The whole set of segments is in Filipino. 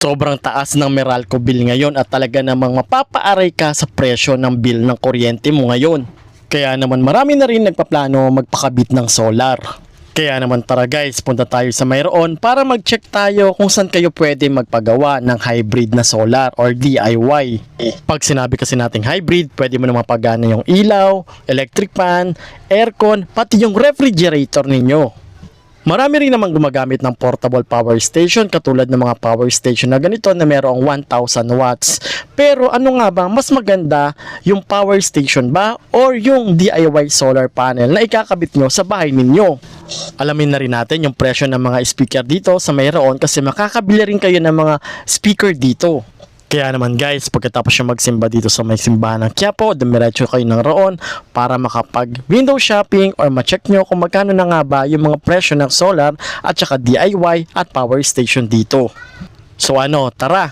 Sobrang taas ng Meralco bill ngayon at talaga namang mapapaaray ka sa presyo ng bill ng kuryente mo ngayon. Kaya naman marami na rin nagpaplano magpakabit ng solar. Kaya naman tara guys, punta tayo sa mayroon para mag-check tayo kung saan kayo pwede magpagawa ng hybrid na solar or DIY. Pag sinabi kasi nating hybrid, pwede mo na mapagana yung ilaw, electric fan, aircon, pati yung refrigerator ninyo. Marami rin namang gumagamit ng portable power station katulad ng mga power station na ganito na mayroong 1,000 watts. Pero ano nga ba, mas maganda yung power station ba or yung DIY solar panel na ikakabit nyo sa bahay ninyo? Alamin na rin natin yung presyo ng mga speaker dito sa mayroon kasi makakabili rin kayo ng mga speaker dito. Kaya naman guys, pagkatapos yung magsimba dito sa may simbahan ng Quiapo, dumiretso kayo ng roon para makapag window shopping or ma-check nyo kung magkano na nga ba yung mga presyo ng solar at saka DIY at power station dito. So ano, tara!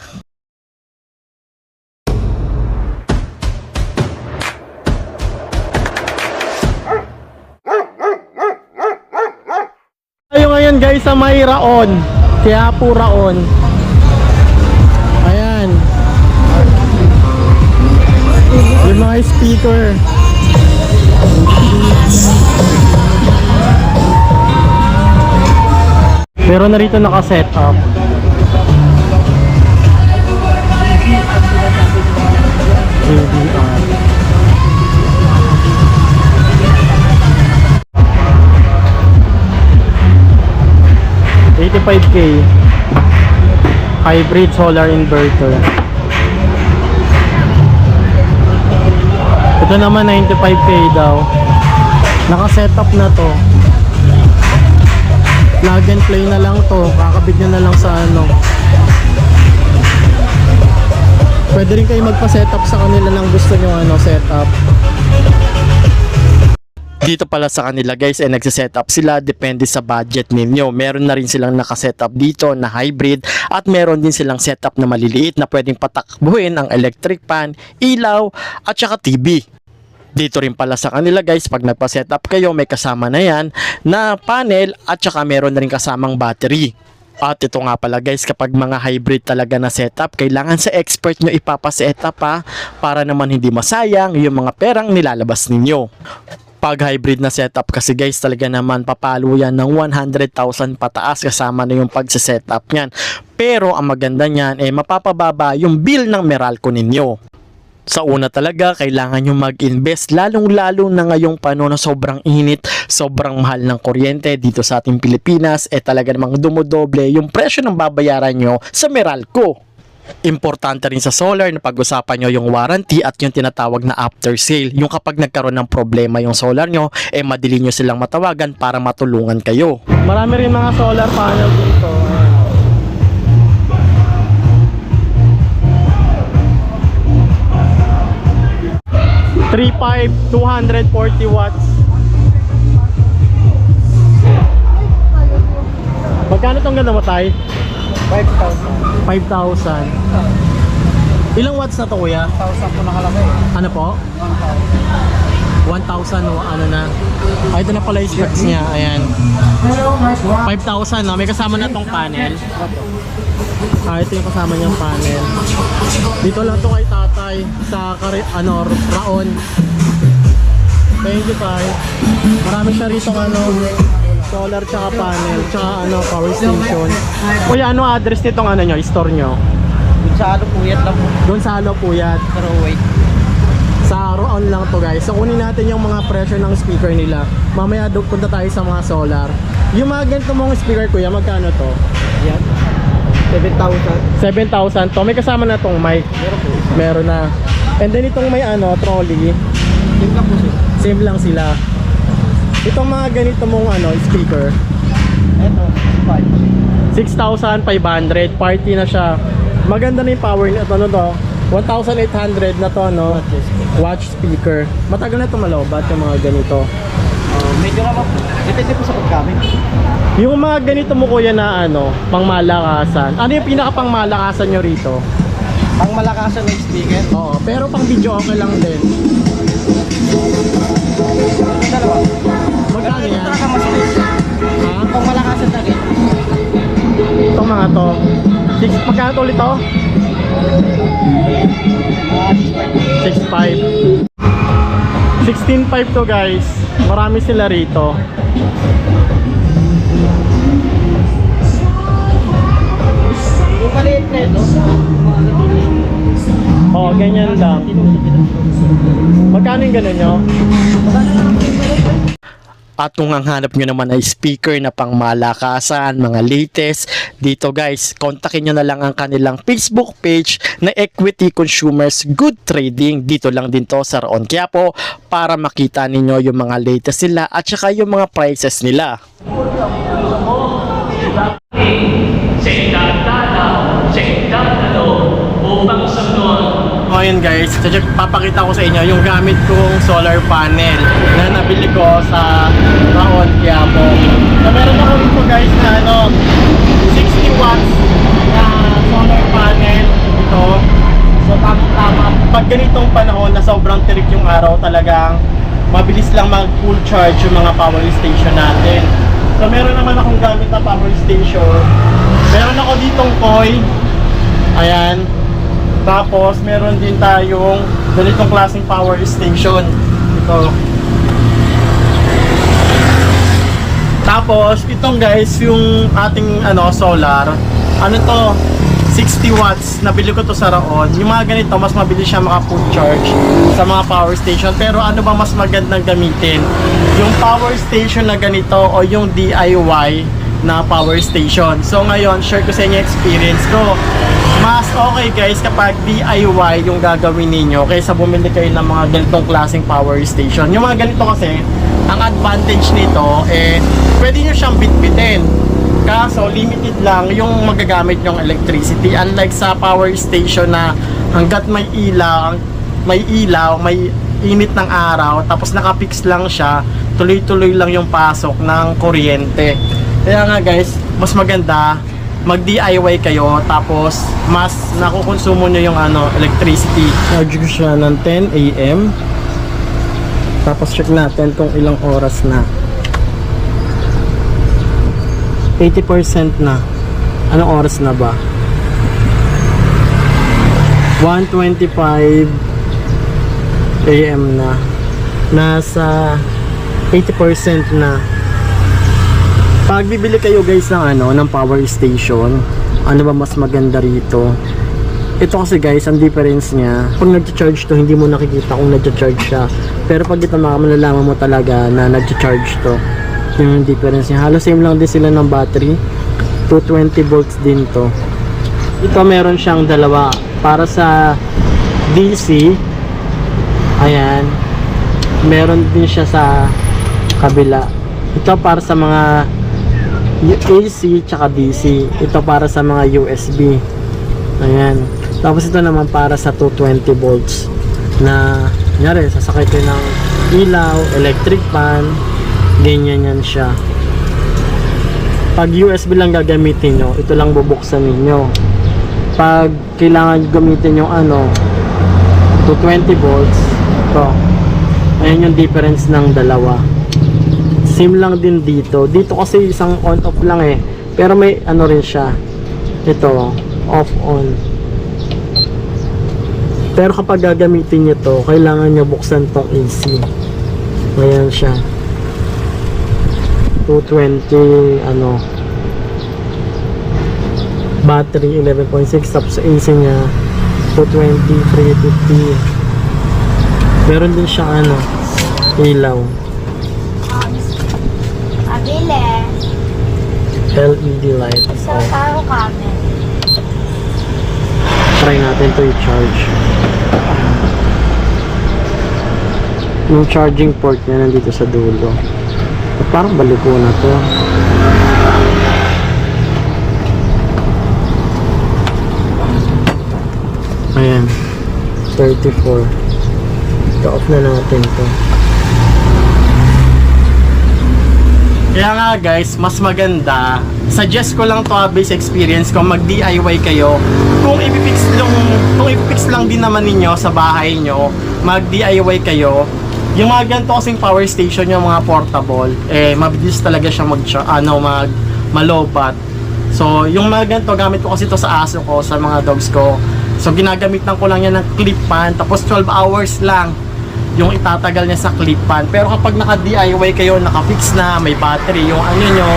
Tayo ngayon guys sa may Raon, Quiapo Raon. Ayan. Yung mga speaker. Meron na rito naka-set up. ADR. $85K. Hybrid solar inverter. Ito naman 95K daw. Naka-setup na to. Plug and play na lang to. Kakabit nyo na lang sa ano. Pwede rin kayo magpa-setup sa kanila ng gusto nyo setup. Dito pala sa kanila guys ay nagsisetup sila depende sa budget ninyo. Meron na rin silang nakasetup dito na hybrid at meron din silang setup na maliliit na pwedeng patakbuhin ang electric fan, ilaw at saka TV. Dito rin pala sa kanila guys, pag nagpa-setup kayo may kasama na yan na panel at saka meron na rin kasamang battery. At ito nga pala guys, kapag mga hybrid talaga na setup, kailangan sa expert nyo ipapa-setup para naman hindi masayang yung mga perang nilalabas ninyo. Pag hybrid na setup kasi guys, talaga naman papalo yan ng 100,000 pataas kasama na yung pagse-setup niyan. Pero ang maganda niyan mapapababa yung bill ng Meralco ninyo. Sa una talaga, kailangan nyo mag-invest lalong-lalo na ngayong panahon na sobrang init, sobrang mahal ng kuryente dito sa ating Pilipinas, talaga namang dumodoble yung presyo ng babayaran nyo sa Meralco. Importante rin sa solar na pag-usapan nyo yung warranty at yung tinatawag na after sale. Yung kapag nagkaroon ng problema yung solar nyo, madali nyo silang matawagan para matulungan kayo. Marami rin mga solar panel dito. 3.5, 240 watts. Magkano itong ganda mo, Tay? 5,000. 5,000. Ilang watts na to, kuya? 1,000 po nakalagay. Ano po? 1,000 o ano na. Ito na pala yung specs niya. Ayan. 5,000 no? May kasama na tong panel. Ito yung kasama niyang panel. Dito lang to kay tatay sa Raon. Thank you, Tay. Marami siya rito solar tsaka panel tsaka power station. Kuya, ano address nitong nyo, store nyo? Doon sa Puyat lang po. Doon sa Puyat. Pero wait. Sa Roon lang to guys. So kunin natin yung mga presyo ng speaker nila. Mamaya punta tayo sa mga solar. Yung mga ganito mong speaker, kuya, magkano to? Yan. 7,000. 7,000 to. May kasama na tong mic. Meron po. Meron na. And then itong may trolley. Same lang po siya. Same lang sila. Itong mga ganito mong speaker. Ito, 6,500. Party na siya. Maganda na yung power nito. 1,800 na to, watch speaker. Matagal na ito malobat yung mga ganito. medyo naman po. Depende po sa paggamit. Yung mga ganito mo, kuya, na pangmalakasan. Ano yung pinaka pangmalakasan nyo rito? Pangmalakasan ng speaker? Oo, pero pang video okay lang din. Yung dalawa. Magkano yan? Mas Ha? pangmalakasan na rin. Itong mga to. Magkano to ulit to? 6.5. 16.5 to guys. Marami sila rito. Yung maliit na ito. Oh, ganyan lang. Magkano yung ganun nyo? At kung ang hanap nyo naman ay speaker na pang malakasan, mga latest, dito guys, kontakin nyo na lang ang kanilang Facebook page na Equity Consumers Good Trading. Dito lang din to sa Roon Quiapo para makita ninyo yung mga latest nila at saka yung mga prices nila. Ngayon guys, papakita ko sa inyo yung gamit kong solar panel na nabili ko sa Roon Quiapo. So meron ako dito guys na 60 watts na solar panel ito. So tama. Pag ganitong panahon na sobrang tirik yung araw, talagang mabilis lang mag full charge yung mga power station natin. So meron naman akong gamit na power station. Meron ako ditong koi. Ayan. Tapos meron din tayong ganitong klaseng power station. Ito. Tapos itong guys, yung ating solar, ano to, 60 watts. Nabili ko to sa Roon. Yung mga ganito, mas mabilis siya maka-full charge sa mga power station. Pero ano ba mas magandang gamitin? Yung power station na ganito o yung DIY na power station. So ngayon, share ko sa inyo experience ko. Mas okay guys kapag DIY yung gagawin ninyo kaysa bumili kayo ng mga ganitong klaseng power station. Yung mga ganito kasi, ang advantage nito pwede nyo siyang bitbitin. Kaso limited lang yung magagamit yung electricity. Unlike sa power station na hanggat may ilaw, may init ng araw, tapos nakapix lang siya, tuloy-tuloy lang yung pasok ng kuryente. Kaya nga guys, mas maganda mag-DIY kayo, tapos mas nakukonsumo nyo yung electricity. Charge ko siya ng 10 AM. Tapos check natin kung ilang oras na. 80% na. Anong oras na ba? 1:25 AM na. Nasa 80% na. Pag bibili kayo guys ng power station, ano ba mas maganda rito? Ito kasi guys, ang difference niya, pag nag-charge to, hindi mo nakikita kung nag-charge siya. Pero pag ito malalaman mo talaga na nag-charge to. Yung difference niya. Halos same lang din sila ng battery. 220 volts din to. Ito meron siyang dalawa. Para sa DC, ayan, meron din siya sa kabila. Ito para sa mga AC tsaka DC. Ito para sa mga USB. Ayan. Tapos ito naman para sa 220 volts na kunyari sasakay ko ng ilaw, electric fan, ganyan yan siya. Pag USB lang gagamitin nyo, ito lang bubuksan ninyo. Pag kailangan gamitin yung 220 volts, ito. Ayan yung difference ng dalawa. Same lang din dito. Dito kasi isang on-off lang pero may rin siya. Ito, off-on. Pero kapag gagamitin nyo to, kailangan nyo buksan tong AC. Ayan siya. 220, battery 11.6. Tapos sa AC niya, 220, 350. Meron din siya ilaw. LED light. So, taro kami. Try natin to i-charge. Yung charging port niya nandito sa dulo. At parang baliko na to. Ayan. 34. I-off na natin to. Kaya nga guys, mas maganda, suggest ko lang to base experience ko, mag-DIY kayo. Kung ipipix lang din naman ninyo sa bahay nyo, mag-DIY kayo. Yung mga ganito kasing power station, yung mga portable, mabilis talaga siya malobat. So, yung mga ganito, gamit ko kasi ito sa aso ko, sa mga dogs ko. So, ginagamitan ko lang yan ng clip fan. Tapos, 12 hours lang yung itatagal niya sa clip fan. Pero kapag naka-DIY kayo, naka-fix na, may battery, yung ano nyo,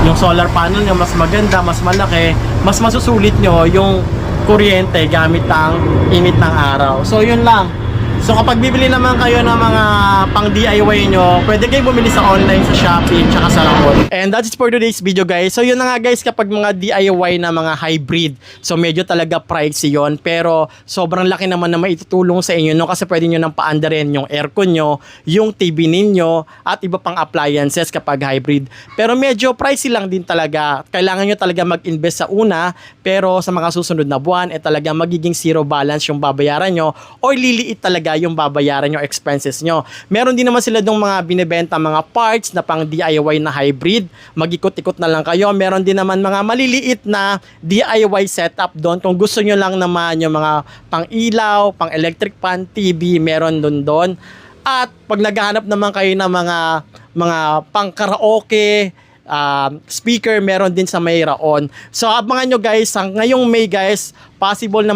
yung solar panel nyo, mas maganda, mas malaki, mas masusulit nyo yung kuryente gamit ang init ng araw. So, yun lang. So kapag bibili naman kayo ng mga pang DIY nyo, pwede kayo bumili sa online, sa Shopee, tsaka sa Ramon. And that's it for today's video guys. So yun na nga guys, kapag mga DIY na mga hybrid, so medyo talaga pricey yun. Pero sobrang laki naman na maitutulong sa inyo, no? Kasi pwede nyo nang paandarin yung aircon nyo, yung TV ninyo, at iba pang appliances kapag hybrid. Pero medyo pricey lang din talaga. Kailangan nyo talaga mag-invest sa una, pero sa mga susunod na buwan, talaga magiging zero balance yung babayaran nyo, or liliit talaga yung babayaran yung expenses nyo. Meron din naman sila dong mga binibenta mga parts na pang DIY na hybrid. Mag-ikot-ikot na lang kayo. Meron din naman mga maliliit na DIY setup doon. Kung gusto nyo lang naman yung mga pang ilaw, pang electric fan, TV, meron doon. At pag naghahanap naman kayo ng mga pang karaoke, speaker, meron din sa Mayroon. So abangan nyo guys, ngayong May guys, possible na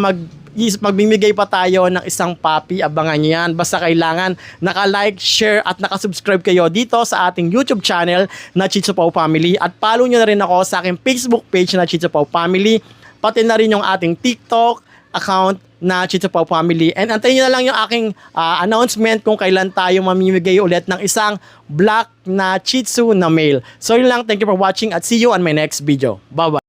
magbibigay pa tayo ng isang puppy. Abangan nyo yan. Basta kailangan naka-like, share at naka-subscribe kayo dito sa ating YouTube channel na Chicho Pau Family. At follow nyo na rin ako sa aking Facebook page na Chicho Pau Family. Pati na rin yung ating TikTok account na Chicho Pau Family. And antayin nyo na lang yung aking announcement kung kailan tayo mamimigay ulit ng isang black na Shih Tzu na male. So yun lang. Thank you for watching at see you on my next video. Bye-bye.